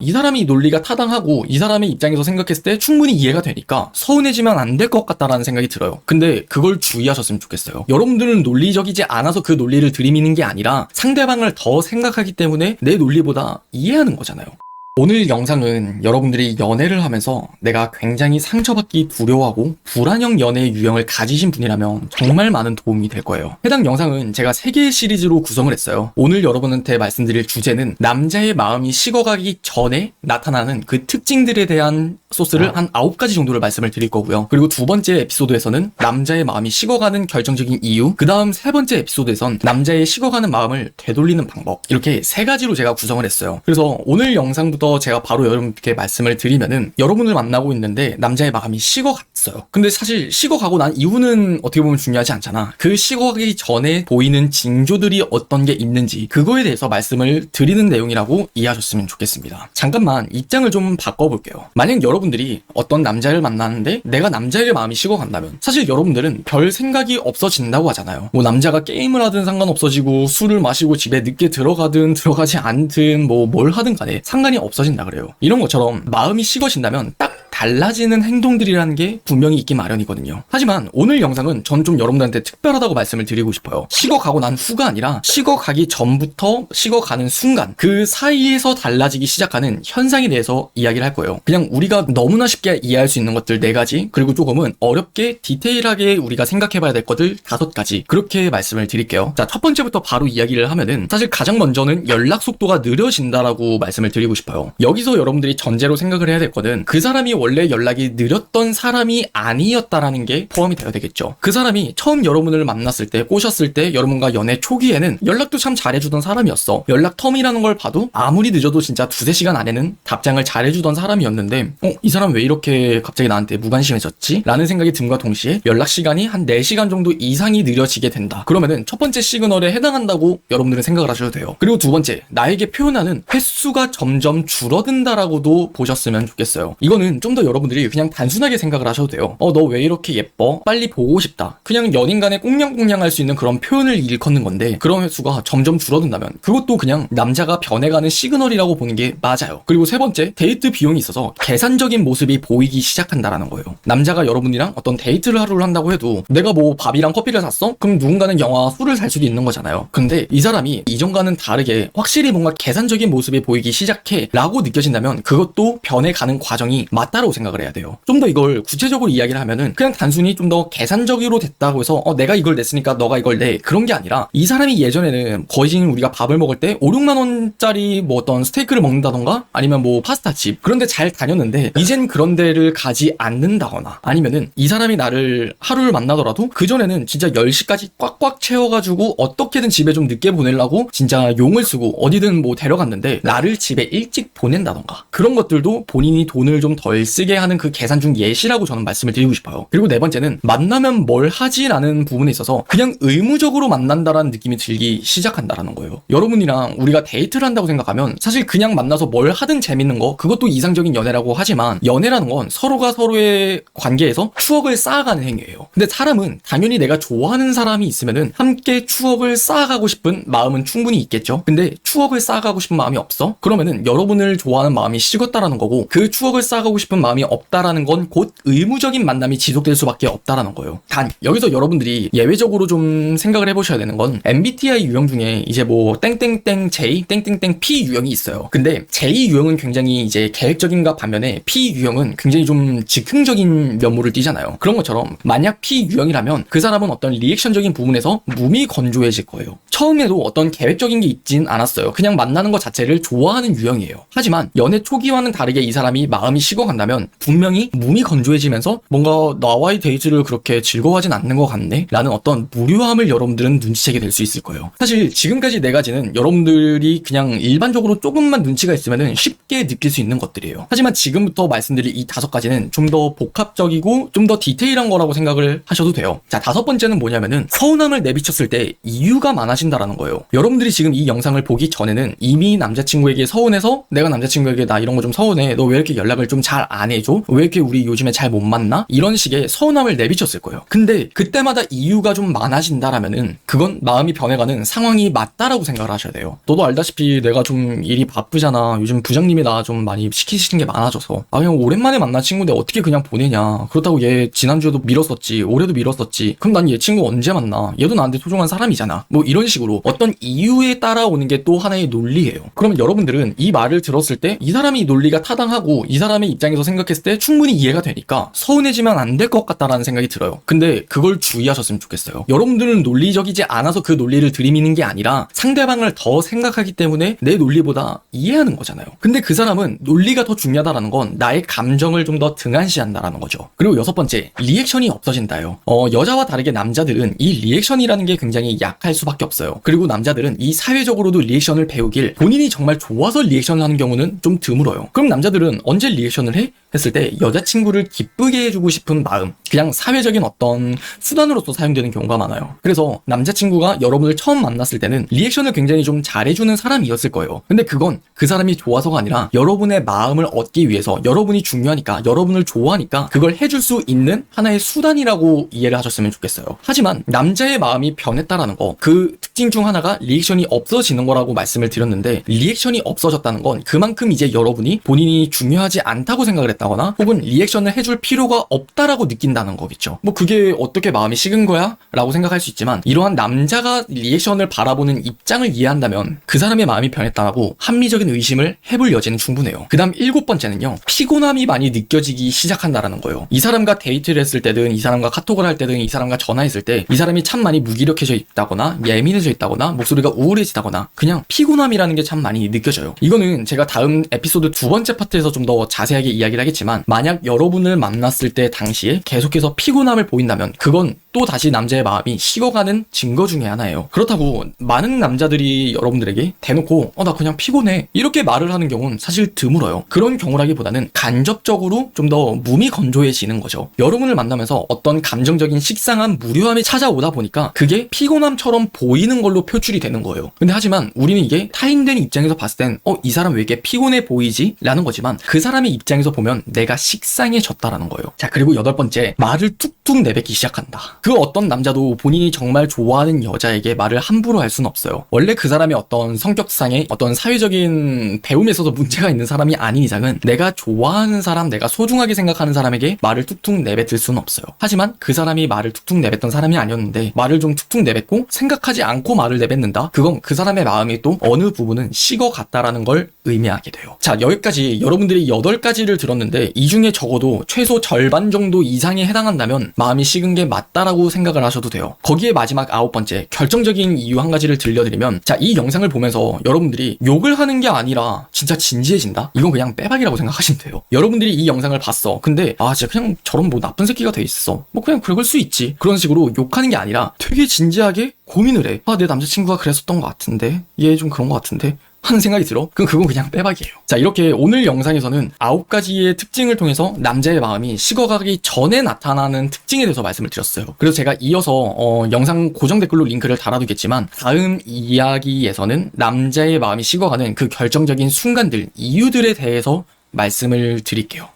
이 사람이 논리가 타당하고 이 사람의 입장에서 생각했을 때 충분히 이해가 되니까 서운해지면 안 될 것 같다라는 생각이 들어요. 근데 그걸 주의하셨으면 좋겠어요. 여러분들은 논리적이지 않아서 그 논리를 들이미는 게 아니라 상대방을 더 생각하기 때문에 내 논리보다 이해하는 거잖아요. 오늘 영상은 여러분들이 연애를 하면서 내가 굉장히 상처받기 두려워하고 불안형 연애 유형을 가지신 분이라면 정말 많은 도움이 될 거예요. 해당 영상은 제가 3개의 시리즈로 구성을 했어요. 오늘 여러분한테 말씀드릴 주제는 남자의 마음이 식어가기 전에 나타나는 그 특징들에 대한 소스를 한 9가지 정도를 말씀을 드릴 거고요. 그리고 두 번째 에피소드에서는 남자의 마음이 식어가는 결정적인 이유, 그 다음 세 번째 에피소드에선 남자의 식어가는 마음을 되돌리는 방법, 이렇게 3가지로 제가 구성을 했어요. 그래서 오늘 영상부터 제가 바로 여러분께 말씀을 드리면은 여러분을 만나고 있는데 남자의 마음이 식어갔어요. 근데 사실 식어가고 난 이후는 어떻게 보면 중요하지 않잖아. 그 식어가기 전에 보이는 징조들이 어떤 게 있는지 그거에 대해서 말씀을 드리는 내용이라고 이해하셨으면 좋겠습니다. 잠깐만 입장을 좀 바꿔볼게요. 만약 여러분들이 어떤 남자를 만나는데 내가 남자의 마음이 식어간다면 사실 여러분들은 별 생각이 없어진다고 하잖아요. 뭐 남자가 게임을 하든 상관없어지고 술을 마시고 집에 늦게 들어가든 들어가지 않든 뭐 뭘 하든 간에 상관이 없어진다 그래요. 이런 것처럼 마음이 식어진다면 딱 달라지는 행동들이라는 게 분명히 있기 마련이거든요. 하지만 오늘 영상은 전 좀 여러분들한테 특별하다고 말씀을 드리고 싶어요. 식어가고 난 후가 아니라 식어가기 전부터 식어가는 순간 그 사이에서 달라지기 시작하는 현상에 대해서 이야기를 할 거예요. 그냥 우리가 너무나 쉽게 이해할 수 있는 것들 4가지, 그리고 조금은 어렵게 디테일하게 우리가 생각해봐야 될 것들 5가지, 그렇게 말씀을 드릴게요. 자, 첫 번째부터 바로 이야기를 하면은 사실 가장 먼저는 연락 속도가 느려진다라고 말씀을 드리고 싶어요. 여기서 여러분들이 전제로 생각을 해야 될 거는 그 사람이 원래 연락이 느렸던 사람이 아니었다라는 게 포함이 되어야 되겠죠. 그 사람이 처음 여러분을 만났을 때, 꼬셨을 때, 여러분과 연애 초기에는 연락도 참 잘해주던 사람이었어. 연락 텀이라는 걸 봐도 아무리 늦어도 진짜 2-3시간 안에는 답장을 잘해주던 사람이었는데 이 사람 왜 이렇게 갑자기 나한테 무관심해졌지? 라는 생각이 듦과 동시에 연락 시간이 한 4시간 정도 이상이 느려지게 된다. 그러면은 첫 번째 시그널에 해당한다고 여러분들은 생각을 하셔도 돼요. 그리고 두 번째, 나에게 표현하는 횟수가 점점 줄어든다라고도 보셨으면 좋겠어요. 이거는 좀 더 여러분들이 그냥 단순하게 생각을 하셔도 돼요. 너 왜 이렇게 예뻐? 빨리 보고 싶다. 그냥 연인 간에 꽁냥꽁냥 할 수 있는 그런 표현을 일컫는 건데 그런 횟수가 점점 줄어든다면 그것도 그냥 남자가 변해가는 시그널이라고 보는 게 맞아요. 그리고 세 번째, 데이트 비용이 있어서 계산적인 모습이 보이기 시작한다라는 거예요. 남자가 여러분이랑 어떤 데이트를 하루를 한다고 해도 내가 뭐 밥이랑 커피를 샀어? 그럼 누군가는 영화와 술을 살 수도 있는 거잖아요. 근데 이 사람이 이전과는 다르게 확실히 뭔가 계산적인 모습이 보이기 시작해 라고 느껴진다면 그것도 변해가는 과정이 맞다라고 생각을 해야 돼요. 좀 더 이걸 구체적으로 이야기를 하면은 그냥 단순히 좀 더 계산적으로 됐다고 해서 내가 이걸 냈으니까 너가 이걸 내, 그런 게 아니라 이 사람이 예전에는 거의 우리가 밥을 먹을 때 5-6만 원짜리 뭐 어떤 스테이크를 먹는다던가 아니면 뭐 파스타집 그런데 잘 다녔는데 이젠 그런 데를 가지 않는다거나 아니면은 이 사람이 나를 하루를 만나더라도 그전에는 진짜 10시까지 꽉꽉 채워가지고 어떻게든 집에 좀 늦게 보내려고 진짜 용을 쓰고 어디든 뭐 데려갔는데 나를 집에 일찍 보낸다던가 그런 것들도 본인이 돈을 좀 덜 쓰게 하는 그 계산 중 예시라고 저는 말씀을 드리고 싶어요. 그리고 네 번째는 만나면 뭘 하지? 라는 부분에 있어서 그냥 의무적으로 만난다라는 느낌이 들기 시작한다라는 거예요. 여러분이랑 우리가 데이트를 한다고 생각하면 사실 그냥 만나서 뭘 하든 재밌는 거 그것도 이상적인 연애라고 하지만 연애라는 건 서로가 서로의 관계에서 추억을 쌓아가는 행위예요. 근데 사람은 당연히 내가 좋아하는 사람이 있으면은 함께 추억을 쌓아가고 싶은 마음은 충분히 있겠죠. 근데 추억을 쌓아가고 싶은 마음이 없어? 그러면은 여러분을 좋아하는 마음이 식었다라는 거고 그 추억을 쌓아가고 싶은 마음이 없다라는 건 곧 의무적인 만남이 지속될 수밖에 없다라는 거예요. 단 여기서 여러분들이 예외적으로 좀 생각을 해보셔야 되는 건 MBTI 유형 중에 이제 뭐 땡땡땡 J, 땡땡땡 P 유형이 있어요. 근데 J 유형은 굉장히 이제 계획적인가 반면에 P 유형은 굉장히 좀 즉흥적인 면모를 띠잖아요. 그런 것처럼 만약 P 유형이라면 그 사람은 어떤 리액션적인 부분에서 몸이 건조해질 거예요. 처음에도 어떤 계획적인 게 있진 않았어요. 그냥 만나는 것 자체를 좋아하는 유형이에요. 하지만 연애 초기와는 다르게 이 사람이 마음이 식어간다면 분명히 몸이 건조해지면서 뭔가 나와의 데이트를 그렇게 즐거워하진 않는 것 같네? 라는 어떤 무료함을 여러분들은 눈치채게 될 수 있을 거예요. 사실 지금까지 4가지는 여러분들이 그냥 일반적으로 조금만 눈치가 있으면 쉽게 느낄 수 있는 것들이에요. 하지만 지금부터 말씀드릴 이 5가지는 좀 더 복합적이고 좀 더 디테일한 거라고 생각을 하셔도 돼요. 자, 5번째는 뭐냐면은 서운함을 내비쳤을 때 이유가 많아진다라는 거예요. 여러분들이 지금 이 영상을 보기 전에는 이미 남자친구에게 서운해서 내가 남자친구에게 나 이런 거 좀 서운해, 너 왜 이렇게 연락을 좀 잘 안 해줘? 왜 이렇게 우리 요즘에 잘 못 만나? 이런 식의 서운함을 내비쳤을 거예요. 근데 그때마다 이유가 좀 많아진다라면은 그건 마음이 변해가는 상황이 맞다라고 생각을 하셔야 돼요. 너도 알다시피 내가 좀 일이 바쁘잖아. 요즘 부장님이 나 좀 많이 시키시는 게 많아져서 그냥 오랜만에 만난 친구인데 어떻게 그냥 보내냐. 그렇다고 얘 지난주에도 밀었었지, 올해도 밀었었지. 그럼 난 얘 친구 언제 만나? 얘도 나한테 소중한 사람이잖아. 뭐 이런 식으로 어떤 이유에 따라오는 게 또 하나의 논리예요. 그러면 여러분들은 이 말을 들었을 때 이 사람이 논리가 타당하고 이 사람의 입장에서 생각했을 때 충분히 이해가 되니까 서운해지면 안 될 것 같다라는 생각이 들어요. 근데 그걸 주의하셨으면 좋겠어요. 여러분들은 논리적이지 않아서 그 논리를 들이미는 게 아니라 상대방을 더 생각하기 때문에 내 논리보다 이해하는 거잖아요. 근데 그 사람은 논리가 더 중요하다라는 건 나의 감정을 좀 더 등한시한다라는 거죠. 그리고 여섯 번째, 리액션이 없어진다요. 여자와 다르게 남자들은 이 리액션이라는 게 굉장히 약할 수밖에 없어요. 그리고 남자들은 이 사회적으로도 리액션을 배우길 본인이 정말 좋아서 리액션을 하는 경우는 좀 드물어요. 그럼 남자들은 언제 리액션을 해? 했을 때 여자친구를 기쁘게 해주고 싶은 마음, 그냥 사회적인 어떤 수단으로서 사용되는 경우가 많아요. 그래서 남자친구가 여러분을 처음 만났을 때는 리액션을 굉장히 좀 잘해주는 사람이었을 거예요. 근데 그건 그 사람이 좋아서가 아니라 여러분의 마음을 얻기 위해서, 여러분이 중요하니까, 여러분을 좋아하니까 그걸 해줄 수 있는 하나의 수단이라고 이해를 하셨으면 좋겠어요. 하지만 남자의 마음이 변했다라는 거, 그 특징 중 하나가 리액션이 없어지는 거라고 말씀을 드렸는데, 리액션이 없어졌다는 건 그만큼 이제 여러분이 본인이 중요하지 않다고 생각을 했다거나 혹은 리액션을 해줄 필요가 없다라고 느낀다는 거겠죠. 뭐 그게 어떻게 마음이 식은 거야? 라고 생각할 수 있지만, 이러한 남자가 리액션을 바라보는 입장을 이해한다면 그 사람의 마음이 변했다고 합리적인 의심을 해볼 여지는 충분해요. 그 다음 일곱 번째는요, 피곤함이 많이 느껴지기 시작한다라는 거예요. 이 사람과 데이트를 했을 때든 이 사람과 카톡을 할 때든 이 사람과 전화했을 때 이 사람이 참 많이 무기력해져 있다거나 예민해져 있다거나 목소리가 우울해지다거나 그냥 피곤함이라는 게 참 많이 느껴져요. 이거는 제가 다음 에피소드 두 번째 파트에서 좀 더 자세하게 이야기를 하겠지만, 만약 여러분을 만났을 때 당시에 계속해서 피곤함을 보인다면 그건 또 다시 남자의 마음이 식어가는 증거 중에 하나예요. 그렇다고 많은 남자들이 여러분들에게 대놓고 나 그냥 피곤해 이렇게 말을 하는 경우는 사실 드물어요. 그런 경우라기보다는 간접적으로 좀 더 몸이 건조해지는 거죠. 여러분을 만나면서 어떤 감정적인 식상한 무료함이 찾아오다 보니까 그게 피곤함처럼 보이는 걸로 표출이 되는 거예요. 근데 하지만 우리는 이게 타인된 입장에서 봤을 땐 이 사람 왜 이렇게 피곤해 보이지? 라는 거지만 그 사람의 입장에서 보면 내가 식상해졌다라는 거예요. 자, 그리고 여덟 번째, 말을 툭툭 내뱉기 시작한다. 그 어떤 남자도 본인이 정말 좋아하는 여자에게 말을 함부로 할 수는 없어요. 원래 그 사람의 어떤 성격상의 어떤 사회적인 배움에 있어서 문제가 있는 사람이 아닌 이상은 내가 좋아하는 사람, 내가 소중하게 생각하는 사람에게 말을 툭툭 내뱉을 수는 없어요. 하지만 그 사람이 말을 툭툭 내뱉던 사람이 아니었는데 말을 좀 툭툭 내뱉고 생각하지 않고 말을 내뱉는다? 그건 그 사람의 마음이 또 어느 부분은 식어갔다라는 걸 의미하게 돼요. 자, 여기까지 여러분들이 8가지를 들었는데 이 중에 적어도 최소 절반 정도 이상에 해당한다면 마음이 식은 게 맞다라고 생각을 하셔도 돼요. 거기에 마지막 9번째, 결정적인 이유 한 가지를 들려드리면, 자, 이 영상을 보면서 여러분들이 욕을 하는 게 아니라 진짜 진지해진다? 이건 그냥 빼박이라고 생각하시면 돼요. 여러분들이 이 영상을 봤어. 근데 진짜 그냥 저런 뭐 나쁜 새끼가 돼 있어. 뭐 그냥 그럴 수 있지. 그런 식으로 욕하는 게 아니라 되게 진지하게 고민을 해. 내 남자친구가 그랬었던 것 같은데, 얘 좀 그런 것 같은데 하는 생각이 들어? 그건 그냥 빼박이에요. 자, 이렇게 오늘 영상에서는 9가지의 특징을 통해서 남자의 마음이 식어가기 전에 나타나는 특징에 대해서 말씀을 드렸어요. 그래서 제가 이어서 영상 고정 댓글로 링크를 달아두겠지만, 다음 이야기에서는 남자의 마음이 식어가는 그 결정적인 순간들, 이유들에 대해서 말씀을 드릴게요.